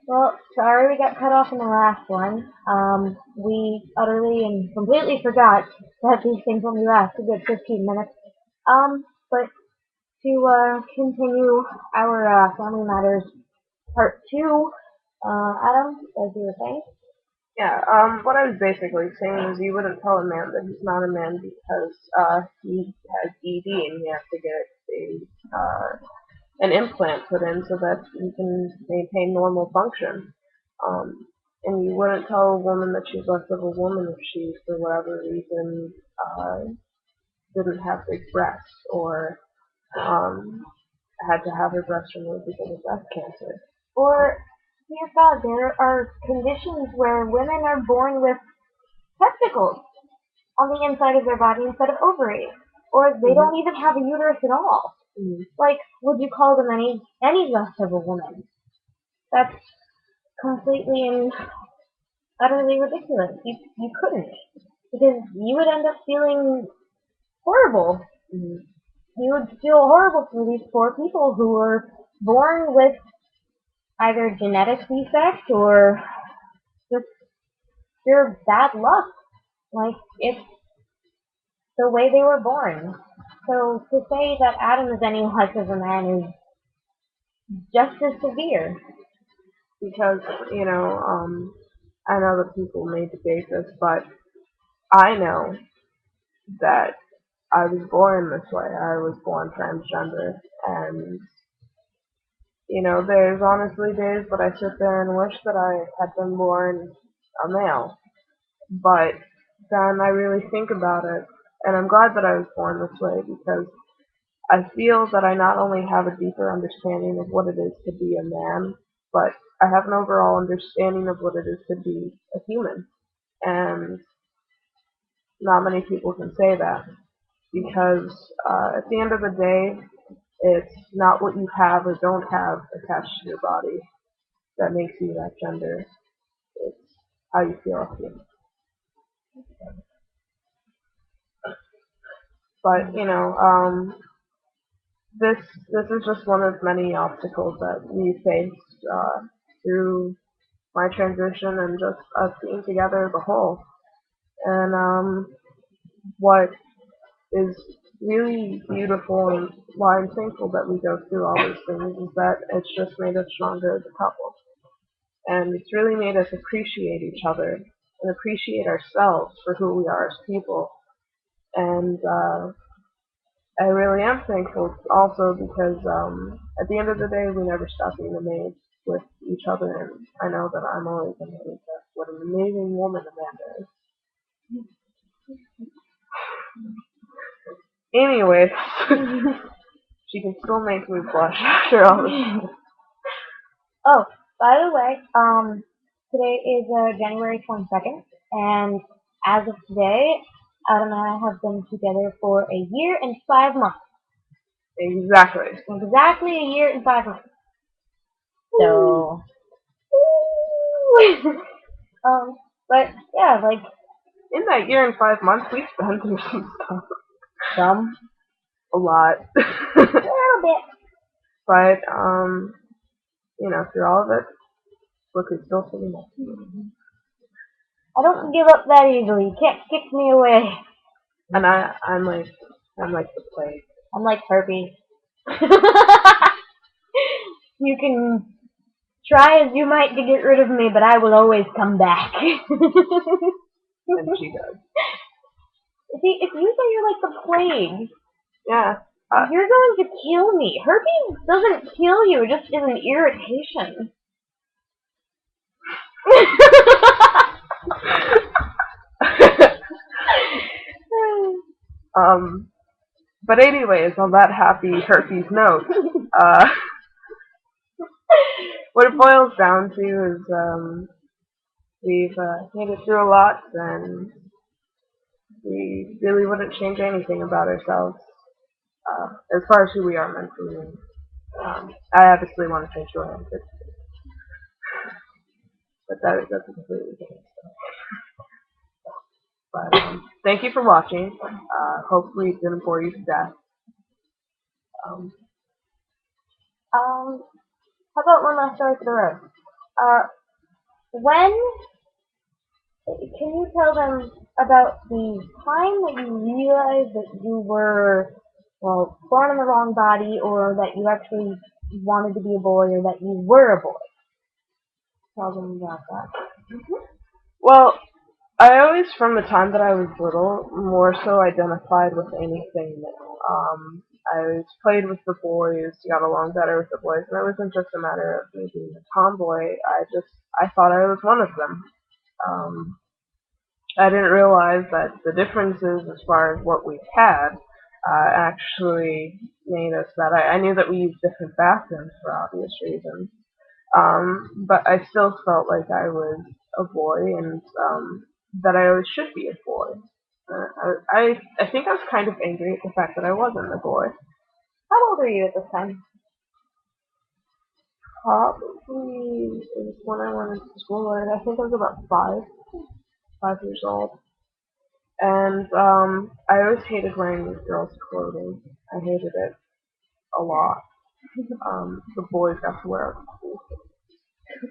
Well, sorry we got cut off in the last one. We utterly and completely forgot that these things only last a good 15 minutes. But to continue our family matters part two, Adam, as you were saying. Yeah, what I was basically saying is you wouldn't tell a man that he's not a man because he has ED and he has to get an implant put in so that he can maintain normal function. Um, and you wouldn't tell a woman that she's less of a woman if she, for whatever reason, didn't have big breasts or um, had to have her breast removed because of breast cancer. Or, dear God, there are conditions where women are born with testicles on the inside of their body instead of ovaries. Or they don't even have a uterus at all. Mhm. Like, would you call them any less of a woman? That's completely and utterly ridiculous. You couldn't. Because you would end up feeling horrible. Mhm. You would feel horrible for these poor people who were born with either genetic defects or just pure bad luck. Like, it's the way they were born. So to say that Adam is any less of a man is just as severe. Because, you know, I know that people may debate this, but I know that I was born this way. I was born transgender, and there's honestly days that I sit there and wish that I had been born a male. But then I really think about it, and I'm glad that I was born this way because I feel that I not only have a deeper understanding of what it is to be a man, but I have an overall understanding of what it is to be a human. And not many people can say that because at the end of the day, it's not what you have or don't have attached to your body that makes you that gender. It's how you feel up here. But this is just one of many obstacles that we faced through my transition and just us being together as a whole. And what is really beautiful and why I'm thankful that we go through all these things is that it's just made us stronger as a couple. And it's really made us appreciate each other and appreciate ourselves for who we are as people. And I really am thankful also because at the end of the day, we never stop being amazed with each other. And I know that I'm always amazed at what an amazing woman Amanda is. Anyways, she can still make me blush after all this. Oh, by the way, today is January 22nd, and as of today, Adam and I have been together for a year and 5 months. Exactly. Exactly a year and 5 months. So, but yeah, like In that year and 5 months, we've been through some stuff. some, A lot. a little bit. But, through all of it, look, it's still sitting next to me. I don't give up that easily. You can't kick me away. And I'm like the plague. I'm like herpes. You can try as you might to get rid of me, but I will always come back. And she does. See, if you say you're like the plague, Yeah. you're going to kill me. Herpes doesn't kill you, it just is an irritation. But anyways, on that happy herpes note, what it boils down to is we've made it through a lot, and we really wouldn't change anything about ourselves as far as who we are mentally. I obviously want to change who I am, but that's a completely different stuff. But thank you for watching. Hopefully it didn't bore you to death. How about one last story for the road? Uh, when can you tell them about the time that you realized that you were, well, born in the wrong body, or that you actually wanted to be a boy, or that you were a boy? Tell them about that. Well, I always, from the time that I was little, more so identified with anything new. I always played with the boys, got along better with the boys, and it wasn't just a matter of me being a tomboy. I thought I was one of them. Um, I didn't realize that the differences as far as what we had actually made us that. I knew that we used different bathrooms for obvious reasons, but I still felt like I was a boy and that I always should be a boy. I think I was kind of angry at the fact that I wasn't a boy. How old were you at this time? Probably it was when I went to school. I think I was about 5 years old. And I always hated wearing girls' clothing. I hated it a lot. The boys got to wear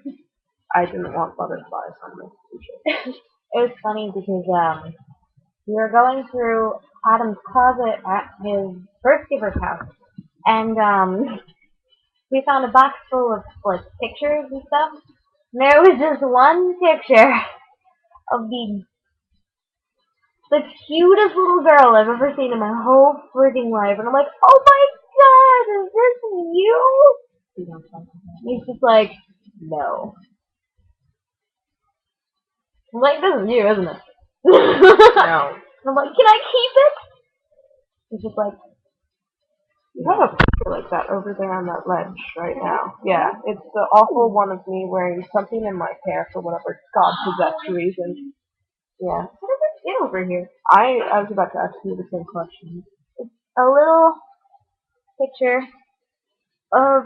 it. I didn't want butterflies on my t-shirt. It was funny because we were going through Adam's closet at his birth giver's house, and we found a box full of like pictures and stuff. And there was just one picture of the cutest little girl I've ever seen in my whole freaking life, and I'm like, oh my god, is this you? He's just like, no. I'm like, this is you, isn't it? No. I'm like, can I keep it? He's just like, You have a picture like that over there on that ledge right now. Yeah, it's the awful one of me wearing something in my hair for whatever God-possessed reason. Yeah. what does it do over here? I was about to ask you the same question. A little picture of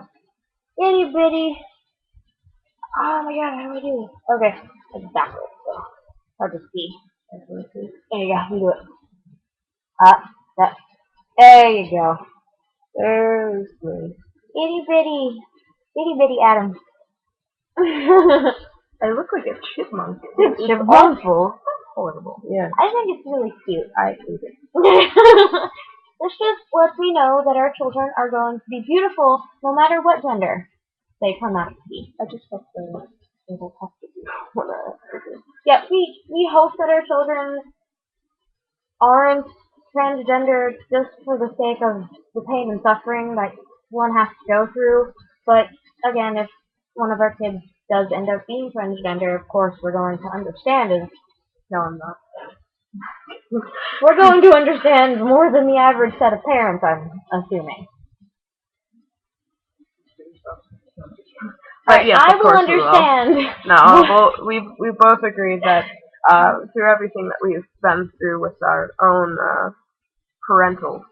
itty bitty. Oh my god, how do I do this? Okay, it's backwards, so hard to see. There you go, you do it. That. There you go. There's me. Itty bitty Adam. I look like a chipmunk. It's It's awful. horrible. Yeah. I think it's really cute. I hate it. It's just lets me know that our children are going to be beautiful no matter what gender they come out to be. I just hope they don't have to do what I have to do. Yeah, we hope that our children aren't transgender just for the sake of the pain and suffering that one has to go through. But again, if one of our kids does end up being transgender, of course we're going to understand. And No, I'm not. we're going to understand more than the average set of parents, I'm assuming. But yes, I of will course we will. understand. No, well, we both agreed that through everything that we've been through with our own parentals,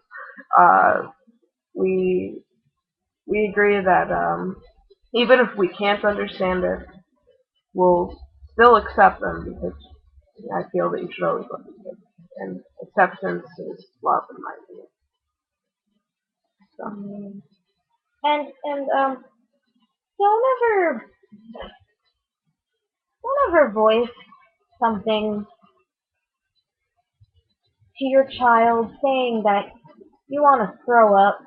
we agree that even if we can't understand it, we'll still accept them because I feel that you should always love your kids, and acceptance is love in my opinion. So. And don't ever voice something to your child saying that you want to throw up.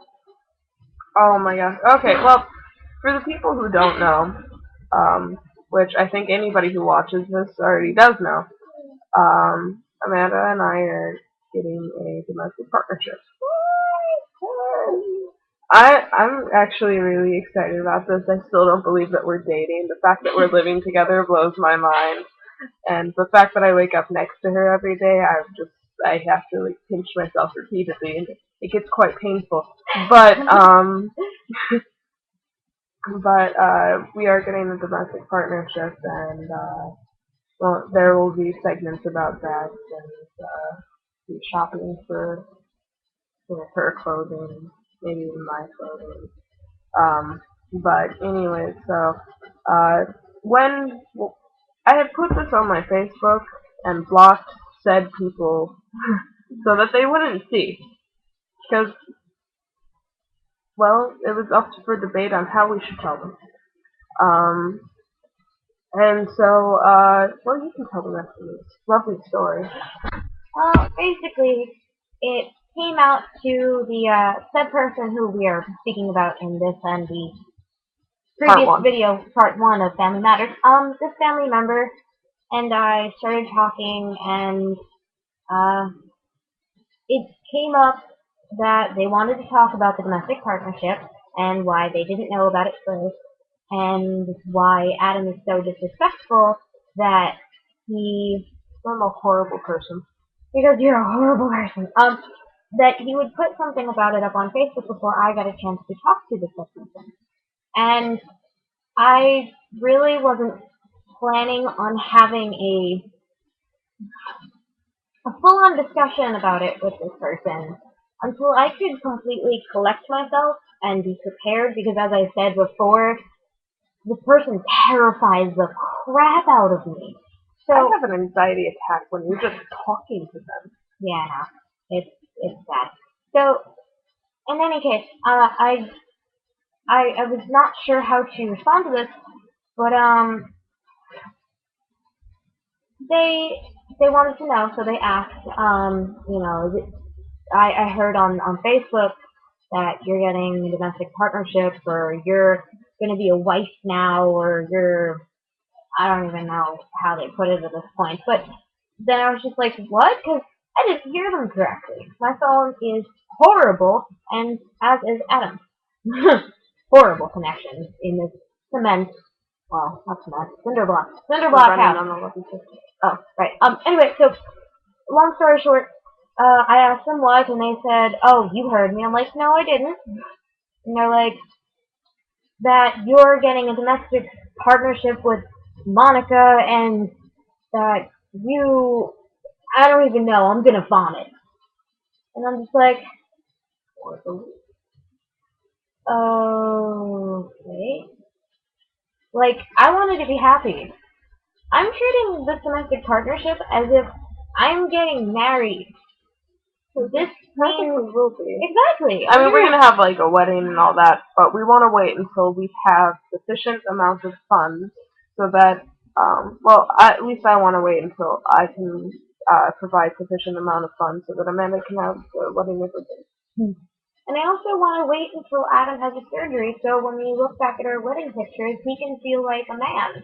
Oh my gosh. Okay, well, for the people who don't know, which I think anybody who watches this already does know, Amanda and I are getting a domestic partnership. I'm actually really excited about this. I still don't believe that we're dating. The fact that we're living together blows my mind. And the fact that I wake up next to her every day, I have to like pinch myself repeatedly, and it gets quite painful. But we are getting a domestic partnership, and well, there will be segments about that, and be shopping for her clothing, maybe even my clothing. But anyway, so when I had put this on my Facebook and blocked said people so that they wouldn't see, because well, it was up for debate on how we should tell them. Um, And so, well, you can tell the rest of this lovely story. Well, basically, it came out to the said person who we are speaking about in this and the previous video, part 1 of Family Matters. This family member and I started talking, and it came up that they wanted to talk about the domestic partnership and why they didn't know about it first, and why Adam is so disrespectful that I'm a horrible person. Because you're a horrible person. That he would put something about it up on Facebook before I got a chance to talk to this person. And I really wasn't planning on having a full-on discussion about it with this person until I could completely collect myself and be prepared, because as I said before, this person terrifies the crap out of me. So I have an anxiety attack when you're just talking to them. Yeah, no, it's bad. So in any case, I was not sure how to respond to this, but they wanted to know, so they asked, I heard on Facebook that you're getting a domestic partnership, or you're going to be a wife now, or I don't even know how they put it at this point, but then I was just like, what? Because I didn't hear them correctly. My phone is horrible, and as is Adam's. Horrible connections in this cement, well, not cement, cinder block house. Oh, right. Anyway, so, long story short, I asked them what, and they said, oh, you heard me. I'm like, no, I didn't. And they're like, that you're getting a domestic partnership with Monica, and that I don't even know, I'm gonna vomit. And I'm just like, okay. Like, I wanted to be happy. I'm treating this domestic partnership as if I'm getting married. So this means will be. Exactly. I mean, we're gonna have like a wedding and all that, but we want to wait until we have sufficient amount of funds so that, well, at least I want to wait until I can provide sufficient amount of funds so that Amanda can have the wedding with her. And I also want to wait until Adam has a surgery, so when we look back at our wedding pictures, he can feel like a man.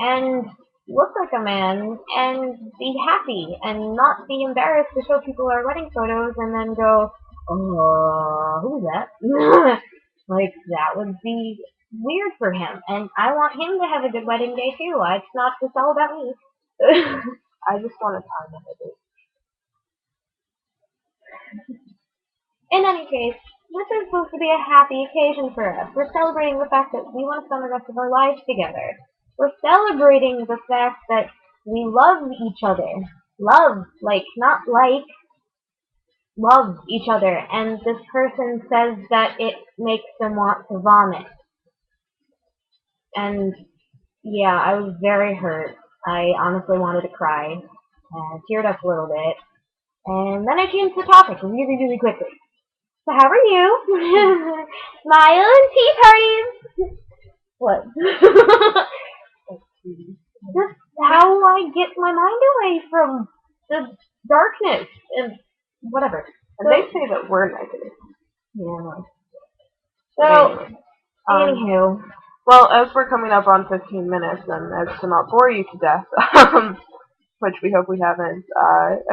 And look like a man, and be happy, and not be embarrassed to show people our wedding photos and then go, who's that? Like, that would be weird for him. And I want him to have a good wedding day too. It's not just all about me. I just want to time it. In any case, this is supposed to be a happy occasion for us. We're celebrating the fact that we want to spend the rest of our lives together. We're celebrating the fact that we love each other. Love, not love each other. And this person says that it makes them want to vomit. And yeah, I was very hurt. I honestly wanted to cry. And teared up a little bit. And then I changed the topic really, really quickly. So how are you? Smile and tea parties. What? Just how I get my mind away from the darkness and whatever. And they say that we're negative. Yeah. So, anywho. Well, as we're coming up on 15 minutes, and as to not bore you to death, which we hope we haven't,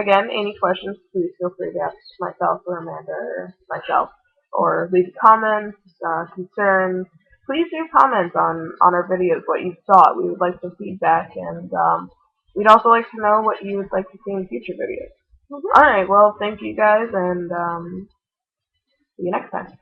again, any questions, please feel free to ask myself or Amanda or myself, or leave comments, concerns. Please do comment on our videos, what you thought. We would like some feedback, and we'd also like to know what you would like to see in future videos. Alright, well, thank you guys, and see you next time.